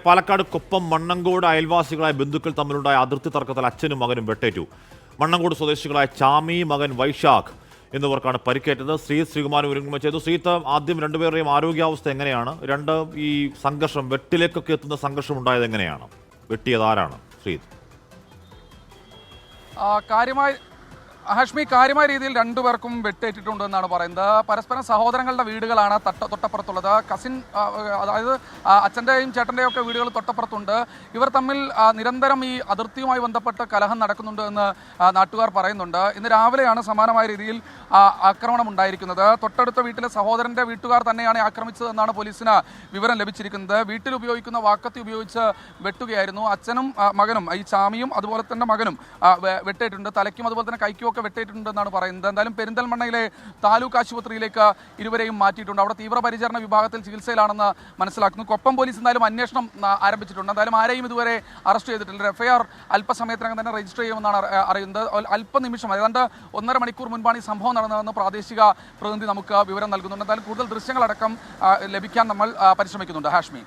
പാലക്കാട് കൊപ്പം മണ്ണങ്കോട് അയൽവാസികളായ ബന്ധുക്കൾ തമ്മിലുണ്ടായ അതിർത്തി തർക്കത്തിൽ അച്ഛനും മകനും വെട്ടേറ്റു. മണ്ണങ്കോട് സ്വദേശികളായ ചാമി, മകൻ വൈശാഖ് എന്നിവർക്കാണ് പരിക്കേറ്റത്. ശ്രീകുമാരൻ ഒരുങ്ങുമ്പോൾ ചെയ്തു. ശ്രീത്ത്, ആദ്യം രണ്ടുപേരുടെയും ആരോഗ്യാവസ്ഥ എങ്ങനെയാണ്? ഈ സംഘർഷം, വെട്ടിലേക്കൊക്കെ എത്തുന്ന സംഘർഷം ഉണ്ടായത് എങ്ങനെയാണ്? വെട്ടിയത് ആരാണ്? ശ്രീത്ത്, കാര്യമായ രീതിയിൽ രണ്ടുപേർക്കും വെട്ടേറ്റിട്ടുണ്ട് എന്നാണ് പറയുന്നത്. പരസ്പരം സഹോദരങ്ങളുടെ വീടുകളാണ് തൊട്ടപ്പുറത്തുള്ളത്. കസിൻ, അതായത് അച്ഛൻ്റെയും ചേട്ടൻ്റെയും ഒക്കെ വീടുകൾ തൊട്ടപ്പുറത്തുണ്ട്. ഇവർ തമ്മിൽ നിരന്തരം ഈ അതിർത്തിയുമായി ബന്ധപ്പെട്ട് കലഹം നടക്കുന്നുണ്ട് എന്ന് നാട്ടുകാർ പറയുന്നുണ്ട്. ഇന്ന് രാവിലെയാണ് സമാനമായ രീതിയിൽ ആക്രമണം ഉണ്ടായിരിക്കുന്നത്. തൊട്ടടുത്ത വീട്ടിലെ സഹോദരൻ്റെ വീട്ടുകാർ തന്നെയാണ് ആക്രമിച്ചതെന്നാണ് പോലീസിന് വിവരം ലഭിച്ചിരിക്കുന്നത്. വീട്ടിൽ ഉപയോഗിക്കുന്ന വാക്കത്തി ഉപയോഗിച്ച് വെട്ടുകയായിരുന്നു. അച്ഛനും മകനും, ഈ ചാമിയും അതുപോലെ തന്നെ മകനും വെട്ടേറ്റിട്ടുണ്ട്. തലയ്ക്കും അതുപോലെ തന്നെ കൈക്കും വെട്ടേറ്റിട്ടുണ്ടെന്നാണ് പറയുന്നത്. എന്തായാലും പെരിന്തൽമണ്ണയിലെ താലൂക്ക് ആശുപത്രിയിലേക്ക് ഇരുവരെയും മാറ്റിയിട്ടുണ്ട്. അവിടെ തീവ്രപരിചരണ വിഭാഗത്തിൽ ചികിത്സയിലാണെന്ന് മനസ്സിലാക്കുന്നു. കൊപ്പം പോലീസ് എന്തായാലും അന്വേഷണം ആരംഭിച്ചിട്ടുണ്ട്. എന്തായാലും ആരെയും ഇതുവരെ അറസ്റ്റ് ചെയ്തിട്ടില്ല. എഫ്ഐആർ അല്പസമയത്തിനകം തന്നെ രജിസ്റ്റർ ചെയ്യുമെന്നാണ് അറിയുന്നത്. അല്പനിമിഷം, ഏതാണ്ട് 1.5 മണിക്കൂർ മുൻപാണ് ഈ സംഭവം നടന്നതെന്ന് പ്രാദേശിക പ്രതിനിധി നമുക്ക് വിവരം നൽകുന്നുണ്ട്. എന്തായാലും കൂടുതൽ ദൃശ്യങ്ങളടക്കം ലഭിക്കാൻ നമ്മൾ പരിശ്രമിക്കുന്നുണ്ട്. ഹാഷ്മി.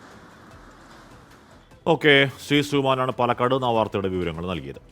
ഓക്കെ, ശ്രീകുമാരനാണ് പാലക്കാട് വാർത്തയുടെ വിവരങ്ങൾ നൽകിയത്.